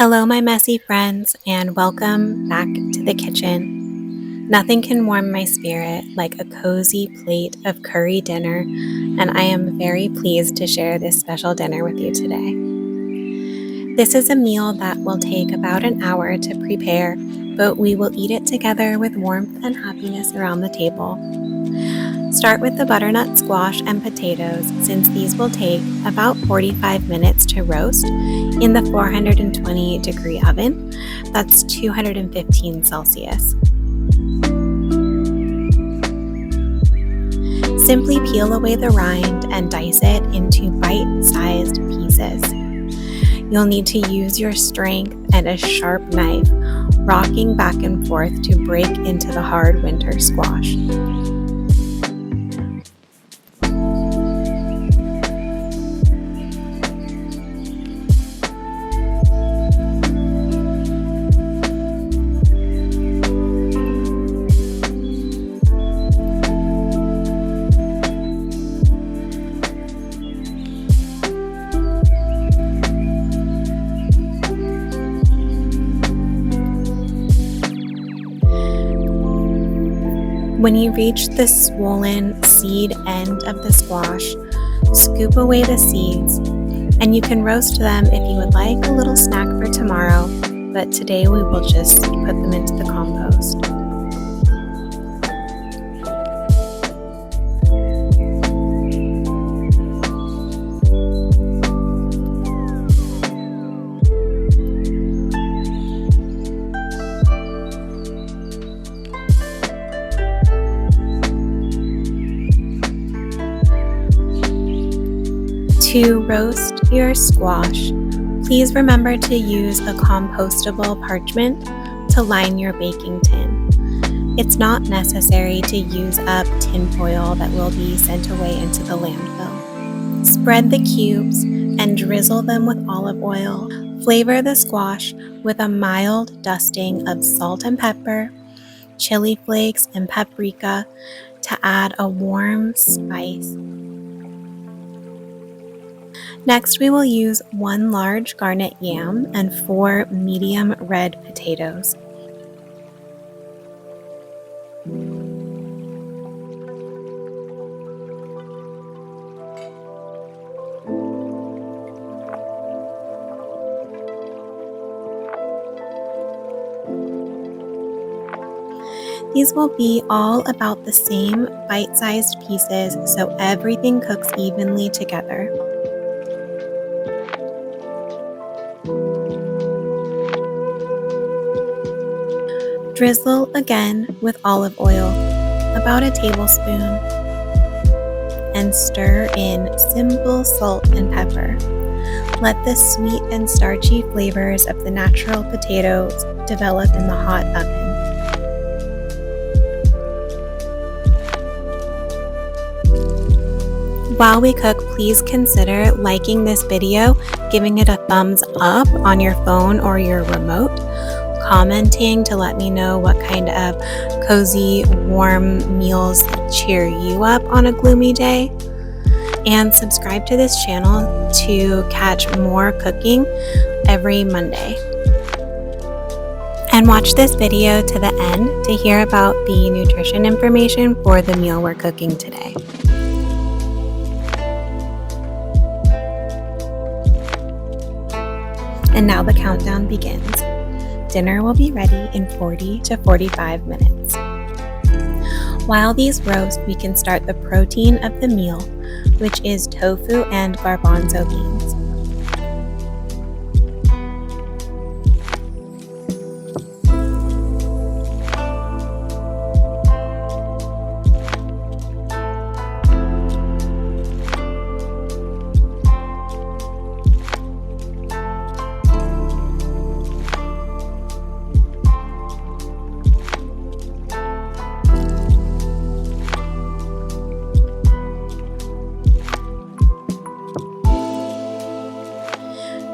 Hello, my messy friends, and welcome back to the kitchen. Nothing can warm my spirit like a cozy plate of curry dinner, and I am very pleased to share this special dinner with you today. This is a meal that will take about an hour to prepare, but we will eat it together with warmth and happiness around the table. Start with the butternut squash and potatoes, since these will take about 45 minutes to roast in the 420-degree oven. That's 215 Celsius. Simply peel away the rind and dice it into bite-sized pieces. You'll need to use your strength and a sharp knife, rocking back and forth to break into the hard winter squash. When you reach the swollen seed end of the squash, scoop away the seeds, and you can roast them if you would like a little snack for tomorrow, but today we will just put them into the compost. To roast your squash, please remember to use a compostable parchment to line your baking tin. It's not necessary to use up tinfoil that will be sent away into the landfill. Spread the cubes and drizzle them with olive oil. Flavor the squash with a mild dusting of salt and pepper, chili flakes, and paprika to add a warm spice. Next, we will use 1 large garnet yam and 4 medium red potatoes. These will be all about the same bite-sized pieces, so everything cooks evenly together. Drizzle again with olive oil, about a tablespoon, and stir in simple salt and pepper. Let the sweet and starchy flavors of the natural potatoes develop in the hot oven. While we cook, please consider liking this video, giving it a thumbs up on your phone or your remote, commenting to let me know what kind of cozy, warm meals cheer you up on a gloomy day, and subscribe to this channel to catch more cooking every Monday. And watch this video to the end to hear about the nutrition information for the meal we're cooking today. And now the countdown begins. Dinner will be ready in 40 to 45 minutes. While these roast, we can start the protein of the meal, which is tofu and garbanzo beans.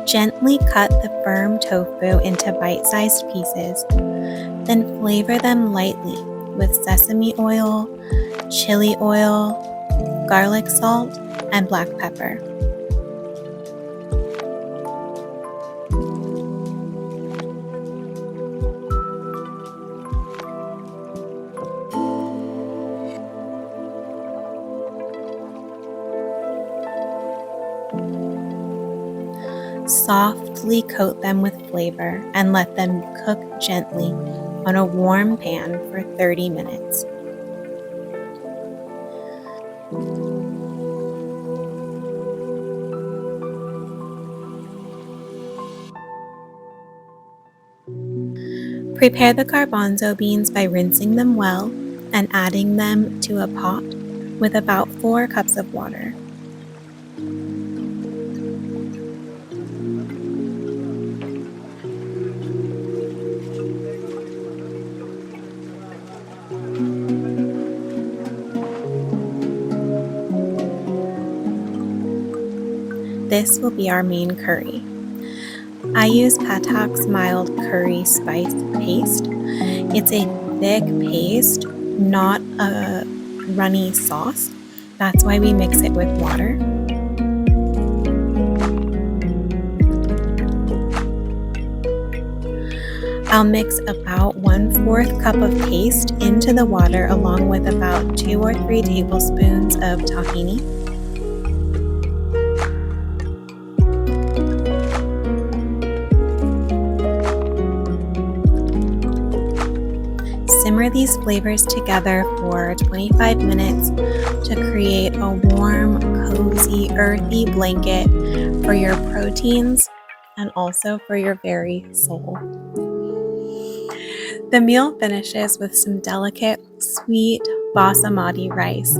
Gently cut the firm tofu into bite-sized pieces, then flavor them lightly with sesame oil, chili oil, garlic salt, and black pepper. Softly coat them with flavor and let them cook gently on a warm pan for 30 minutes. Prepare the garbanzo beans by rinsing them well and adding them to a pot with about 4 cups of water. This will be our main curry. I use Patak's mild curry spice paste. It's a thick paste, not a runny sauce. That's why we mix it with water. I'll mix about 1/4 cup of paste into the water along with about 2 or 3 tablespoons of tahini. Simmer these flavors together for 25 minutes to create a warm, cozy, earthy blanket for your proteins and also for your very soul. The meal finishes with some delicate, sweet basmati rice.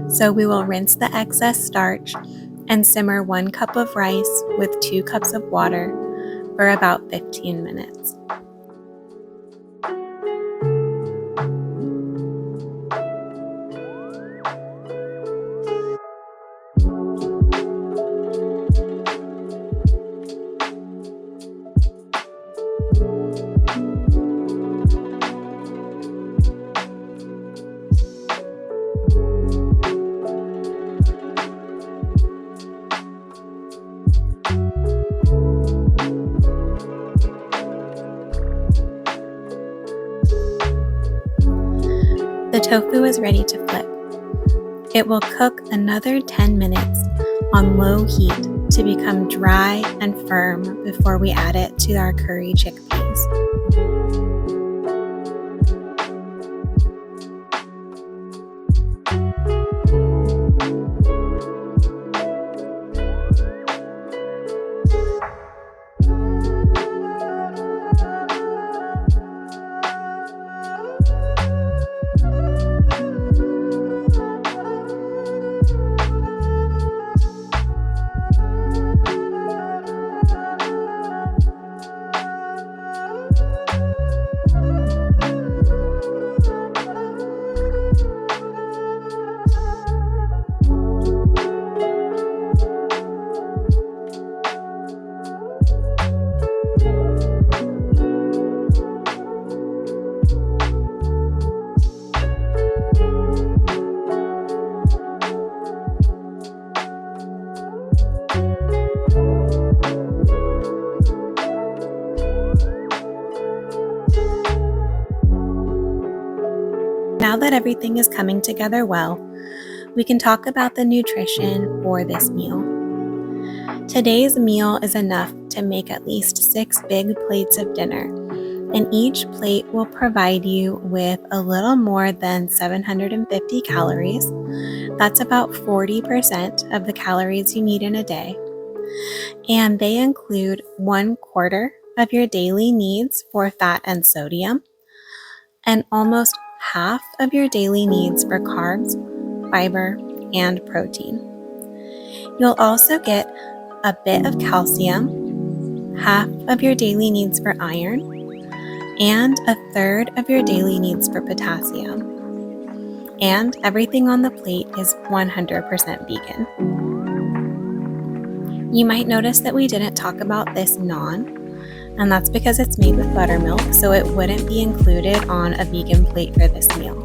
So we will rinse the excess starch and simmer 1 cup of rice with 2 cups of water for about 15 minutes. The tofu is ready to flip. It will cook another 10 minutes on low heat to become dry and firm before we add it to our curry chickpeas. Now that everything is coming together well, we can talk about the nutrition for this meal. Today's meal is enough to make at least 6 big plates of dinner, and each plate will provide you with a little more than 750 calories. That's about 40% of the calories you need in a day. And they include 1/4 of your daily needs for fat and sodium, and almost half of your daily needs for carbs, fiber, and protein. You'll also get a bit of calcium, half of your daily needs for iron, and 1/3 of your daily needs for potassium. And everything on the plate is 100% vegan. You might notice that we didn't talk about this naan, and that's because it's made with buttermilk, so it wouldn't be included on a vegan plate for this meal.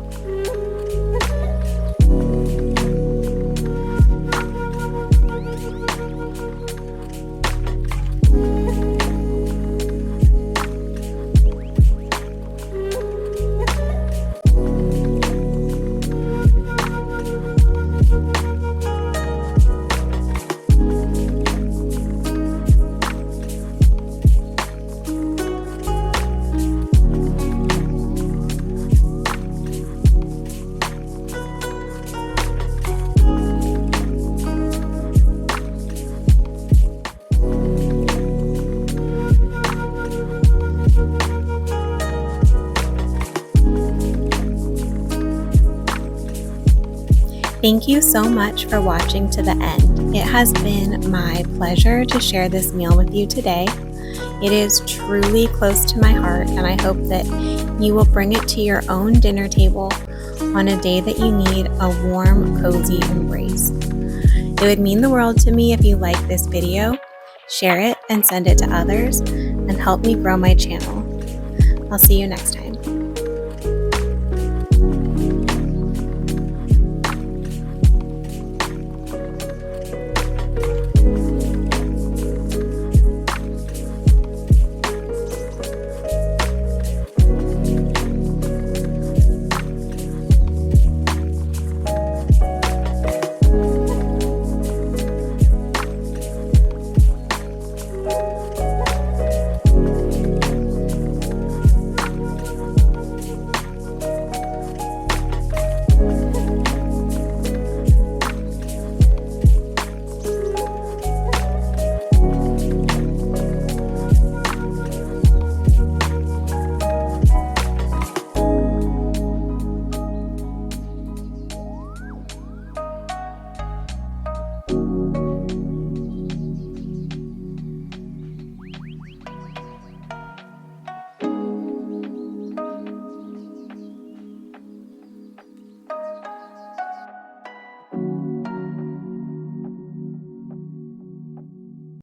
Thank you so much for watching to the end. It has been my pleasure to share this meal with you today. It is truly close to my heart, and I hope that you will bring it to your own dinner table on a day that you need a warm, cozy embrace. It would mean the world to me if you like this video, share it and send it to others, and help me grow my channel. I'll see you next time.